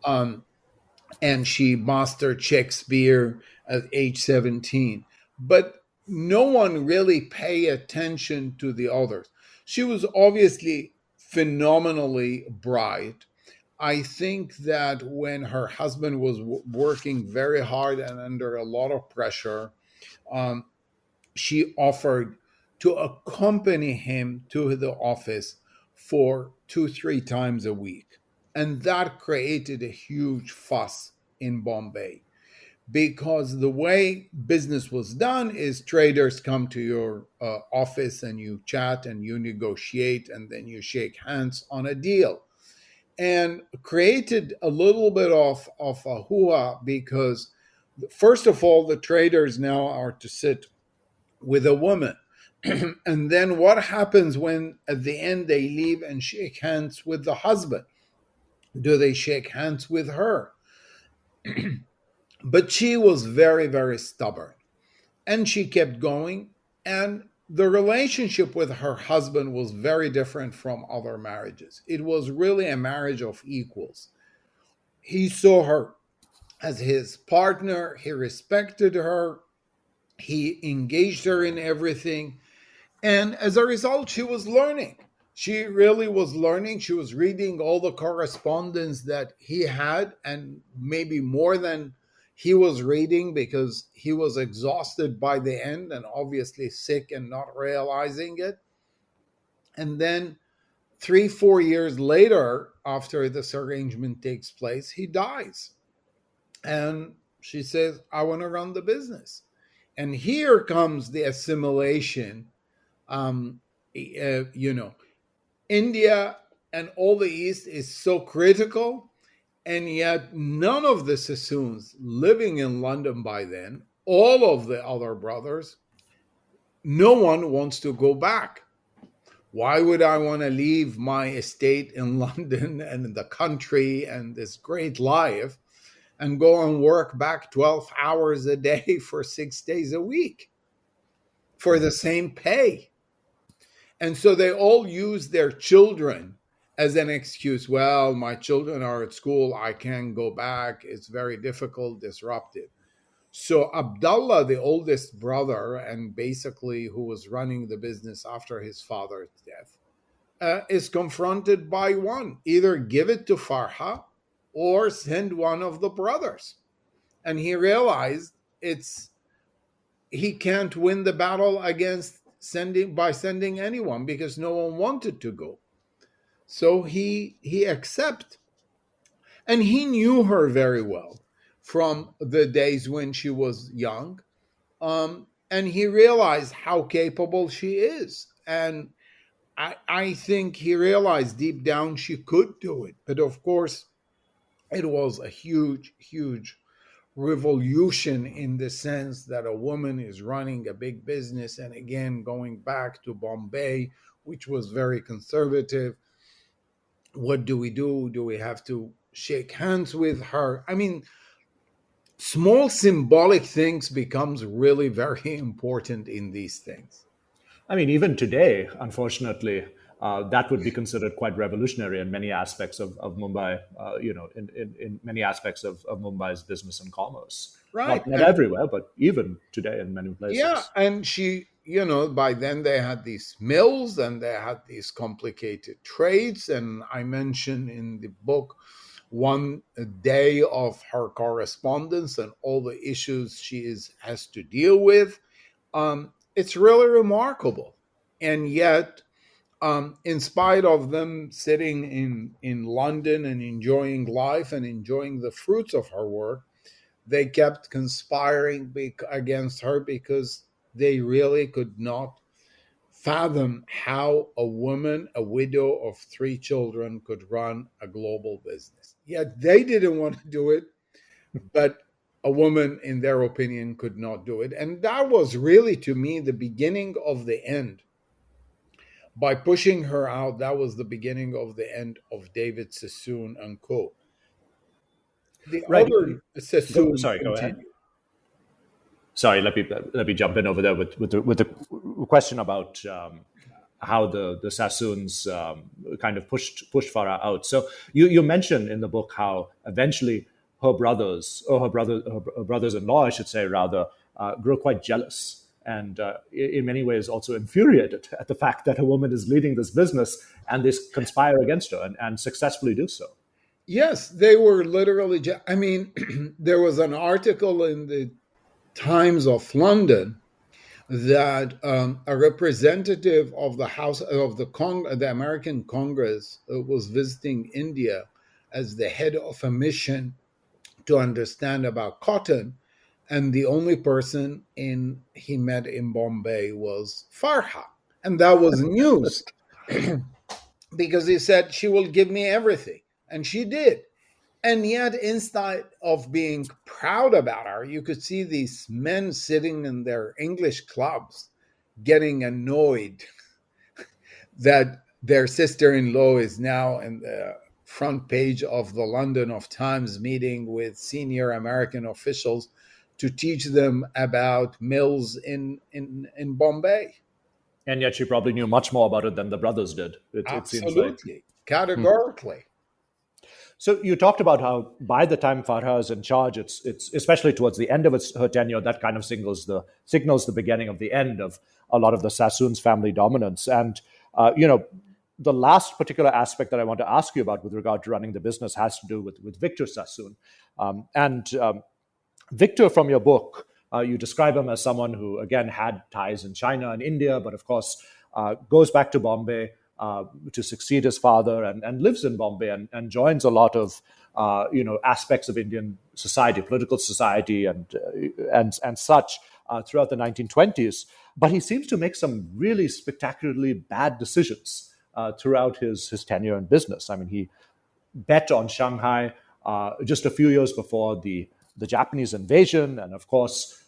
And she mastered Shakespeare at age 17. But no one really paid attention to the others. She was obviously phenomenally bright. I think that when her husband was working very hard and under a lot of pressure, um, she offered to accompany him to the office for 2, 3 times a week. And that created a huge fuss in Bombay, because the way business was done is traders come to your office and you chat and you negotiate and then you shake hands on a deal. And created a little bit of a hoo-ha, because first of all, the traders now are to sit with a woman. And then what happens when at the end they leave and shake hands with the husband? Do they shake hands with her? But she was very, very stubborn, and she kept going. And the relationship with her husband was very different from other marriages. It was really a marriage of equals. He saw her as his partner, he respected her, he engaged her in everything. And as a result, she was learning. She really was learning. She was reading all the correspondence that he had, and maybe more than he was reading, because he was exhausted by the end and obviously sick and not realizing it. And then 3, 4 years later, after this arrangement takes place, he dies. And she says, I want to run the business. And here comes the assimilation. um, India and all the East is so critical, and yet none of the Sassoons living in London by then, all of the other brothers, no one wants to go back. Why would I want to leave my estate in London and in the country and this great life and go and work back 12 hours a day for 6 days a week for the same pay? And so they all use their children as an excuse. Well, my children are at school. I can't go back. It's very difficult, disruptive. So Abdullah, the oldest brother, and basically who was running the business after his father's death, is confronted by one: either give it to Farha or send one of the brothers. And he realized he can't win the battle against sending anyone, because no one wanted to go. So he accepted. And he knew her very well from the days when she was young. And he realized how capable she is. And I think he realized deep down she could do it. But of course, it was a huge, huge revolution in the sense that a woman is running a big business. And again, going back to Bombay, which was very conservative. What do we do? Do we have to shake hands with her? I mean, small symbolic things becomes really very important in these things. I mean, even today, unfortunately, that would be considered quite revolutionary in many aspects of Mumbai, in many aspects of Mumbai's business and commerce. Right. Not everywhere, but even today in many places. Yeah. And she, by then they had these mills and they had these complicated trades. And I mentioned in the book one day of her correspondence and all the issues she has to deal with. It's really remarkable. And yet, in spite of them sitting in London and enjoying life and enjoying the fruits of her work, they kept conspiring against her because they really could not fathom how a woman, a widow of 3 children, could run a global business. Yet they didn't want to do it, but a woman, in their opinion, could not do it. And that was really, to me, the beginning of the end. By pushing her out, that was the beginning of the end of David Sassoon and co. The Right. other Sassoon Sorry, go ahead. continued. Sorry, let me jump in over there with the question about how the Sassoons kind of pushed Farah out. So you mentioned in the book how eventually her brothers-in-law, I should say, rather, grew quite jealous and in many ways also infuriated at the fact that a woman is leading this business and they conspire against her and successfully do so. Yes, they were literally. I mean, there was an article in the Times of London that a representative of the House of the American Congress was visiting India as the head of a mission to understand about cotton, and the only person he met in Bombay was Farha, and that was news because he said she will give me everything, and she did. And yet, instead of being proud about her, you could see these men sitting in their English clubs getting annoyed that their sister-in-law is now in the front page of the London Times meeting with senior American officials to teach them about mills in Bombay. And yet she probably knew much more about it than the brothers did. It seems like. Categorically. So you talked about how by the time Farha is in charge, it's especially towards the end of her tenure, that kind of signals the beginning of the end of a lot of the Sassoons family dominance. And the last particular aspect that I want to ask you about with regard to running the business has to do with Victor Sassoon. Victor, from your book, you describe him as someone who again had ties in China and India, but of course goes back to Bombay to succeed his father and lives in Bombay and joins a lot of aspects of Indian society, political society and such throughout the 1920s. But he seems to make some really spectacularly bad decisions throughout his tenure in business. I mean, he bet on Shanghai just a few years before the Japanese invasion, and of course,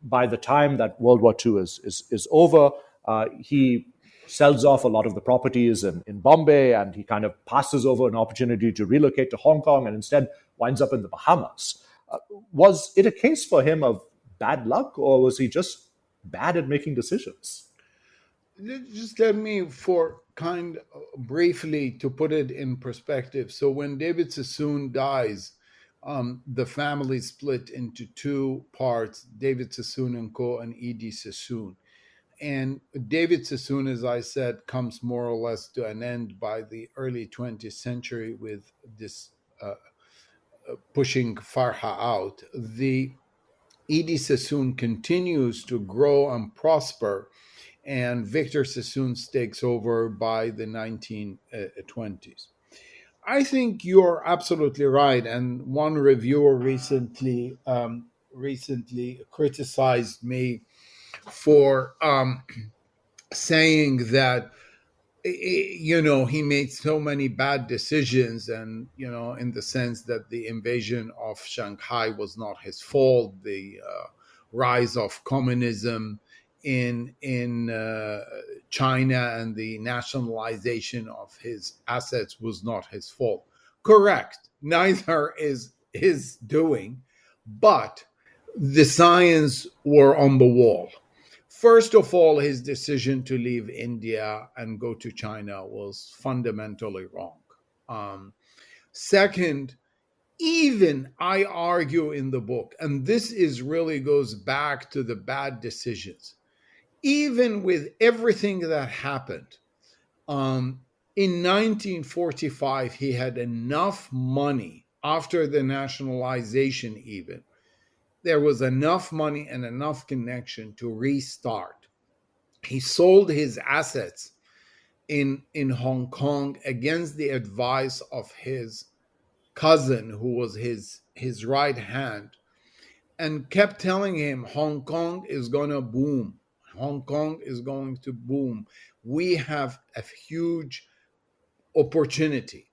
by the time that World War II is over, he sells off a lot of the properties in Bombay, and he kind of passes over an opportunity to relocate to Hong Kong and instead winds up in the Bahamas. Was it a case for him of bad luck, or was he just bad at making decisions? Just let me, for kind briefly, to put it in perspective. So when David Sassoon dies, the family split into two parts: David Sassoon and Co. and E.D. Sassoon. And David Sassoon, as I said, comes more or less to an end by the early 20th century with this pushing Farha out. The E.D. Sassoon continues to grow and prosper, and Victor Sassoon takes over by the 1920s. I think you're absolutely right. And one reviewer recently criticized me for saying that he made so many bad decisions, and in the sense that the invasion of Shanghai was not his fault, the rise of communism in China and the nationalization of his assets was not his fault. Correct. Neither is his doing, but the signs were on the wall. First of all, his decision to leave India and go to China was fundamentally wrong. Second, even I argue in the book, and this is really goes back to the bad decisions, even with everything that happened, in 1945, he had enough money after the nationalization, even. There was enough money and enough connection to restart. He sold his assets in Hong Kong against the advice of his cousin, who was his right hand, and kept telling him, Hong Kong is going to boom. Hong Kong is going to boom. We have a huge opportunity.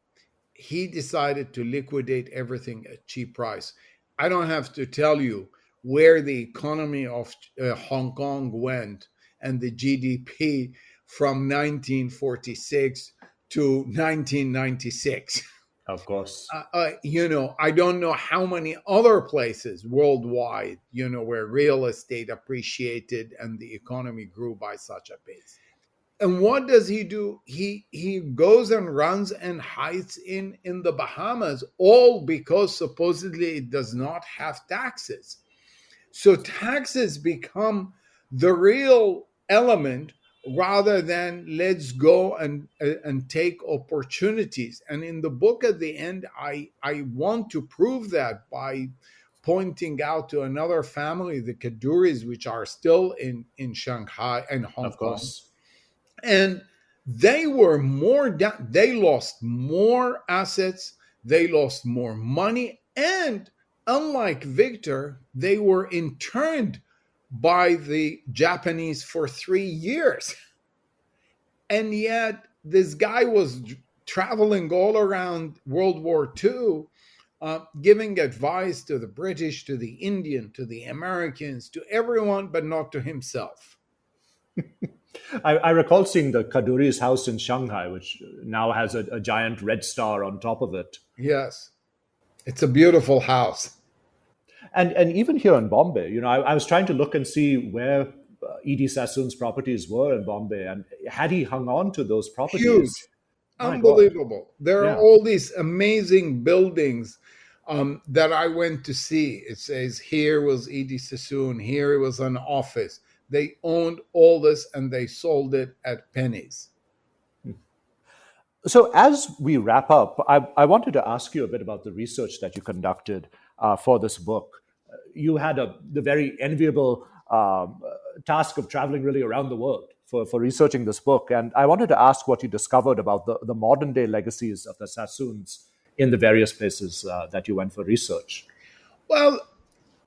He decided to liquidate everything at cheap price. I don't have to tell you where the economy of Hong Kong went and the GDP from 1946 to 1996. Of course. I don't know how many other places worldwide, where real estate appreciated and the economy grew by such a pace. And what does he do? He goes and runs and hides in the Bahamas, all because supposedly it does not have taxes. So taxes become the real element rather than let's go and take opportunities. And in the book at the end, I want to prove that by pointing out to another family, the Kaduris, which are still in Shanghai and Hong Kong. And they were they lost more assets, they lost more money, and unlike Victor, they were interned by the Japanese for 3 years. And yet this guy was traveling all around World War II, giving advice to the British, to the Indian, to the Americans, to everyone, but not to himself. I recall seeing the Kaduri's house in Shanghai, which now has a giant red star on top of it. Yes, it's a beautiful house. And even here in Bombay, I was trying to look and see where E.D. Sassoon's properties were in Bombay, and had he hung on to those properties? Huge, unbelievable. There are all these amazing buildings that I went to see. It says here was E.D. Sassoon, here it was an office. They owned all this and they sold it at pennies. So as we wrap up, I wanted to ask you a bit about the research that you conducted for this book. You had the very enviable task of traveling really around the world for researching this book. And I wanted to ask what you discovered about the modern day legacies of the Sassoons in the various places that you went for research. Well,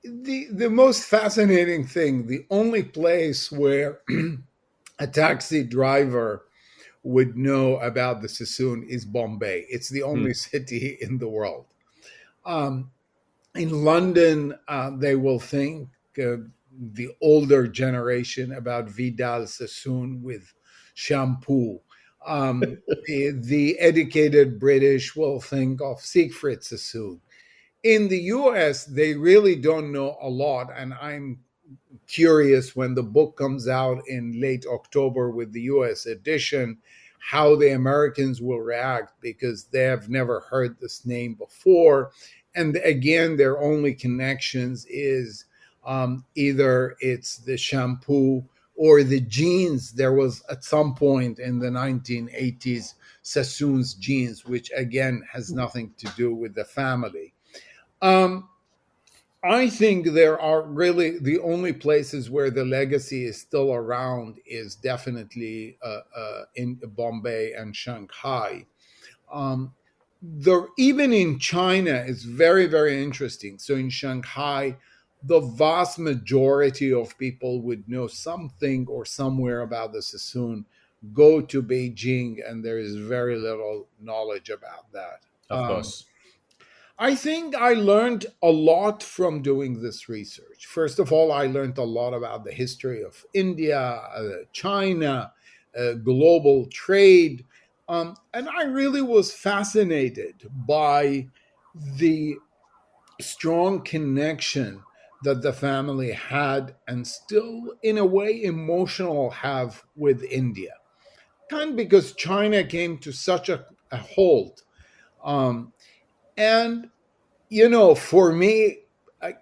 the most fascinating thing, the only place where a taxi driver would know about the Sassoon is Bombay. It's the only city in the world. In London, they will think the older generation about Vidal Sassoon with shampoo. The educated British will think of Siegfried Sassoon. In the US, they really don't know a lot. And I'm curious when the book comes out in late October with the US edition, how the Americans will react, because they have never heard this name before. And again, their only connections is either it's the shampoo or the jeans. There was at some point in the 1980s Sassoon's jeans, which again has nothing to do with the family. I think there are really the only places where the legacy is still around is definitely in Bombay and Shanghai. Even in China, it's very, very interesting. So in Shanghai, the vast majority of people would know something or somewhere about the Sassoon, go to Beijing, and there is very little knowledge about that. Of course. I think I learned a lot from doing this research. First of all, I learned a lot about the history of India, China, global trade. And I really was fascinated by the strong connection that the family had and still, in a way, emotional have with India. Kind of because China came to such a halt. And, for me,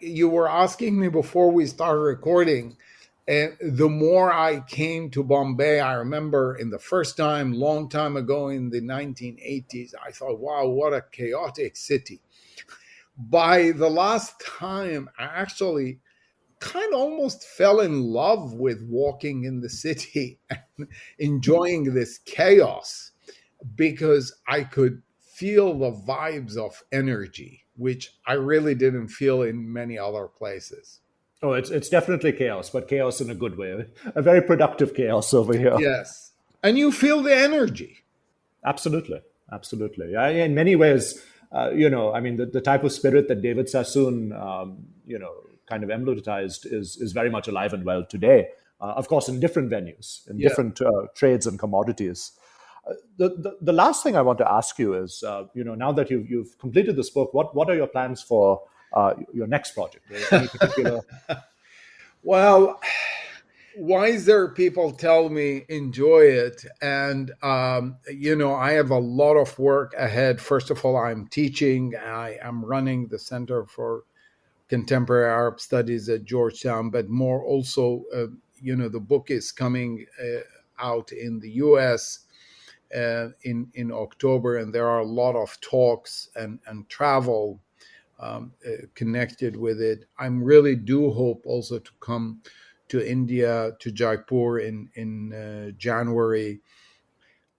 you were asking me before we started recording, and the more I came to Bombay, I remember in the first time, long time ago in the 1980s, I thought, wow, what a chaotic city. By the last time, I actually kind of almost fell in love with walking in the city and enjoying this chaos, because I could feel the vibes of energy, which I really didn't feel in many other places. Oh, it's definitely chaos, but chaos in a good way. A very productive chaos over here. Yes. And you feel the energy. Absolutely. In many ways, the type of spirit that David Sassoon, kind of emblematized is very much alive and well today. Of course, in different venues, in different trades and commodities. The last thing I want to ask you is, now that you've completed this book, what are your plans for your next project? Any particular? Well, wiser people tell me enjoy it, and I have a lot of work ahead. First of all, I'm teaching. I am running the Center for Contemporary Arab Studies at Georgetown, but more also, the book is coming out in the U.S. In October, and there are a lot of talks and travel connected with it. I really do hope also to come to India, to Jaipur in January.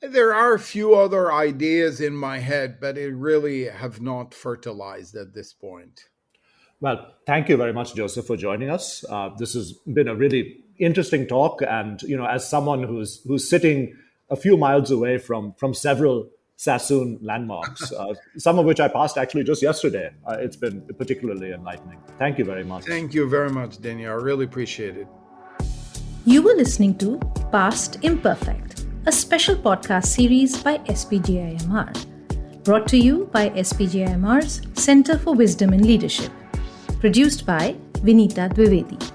There are a few other ideas in my head, but it really have not fertilized at this point. Well, thank you very much, Joseph, for joining us. This has been a really interesting talk, and as someone who's sitting a few miles away from several Sassoon landmarks, some of which I passed actually just yesterday, it's been particularly enlightening. Thank you very much. Thank you very much, Dinyar. I really appreciate it. You were listening to Past Imperfect, a special podcast series by SPJIMR, brought to you by SPJIMR's Center for Wisdom and Leadership, produced by Vinita Dwivedi.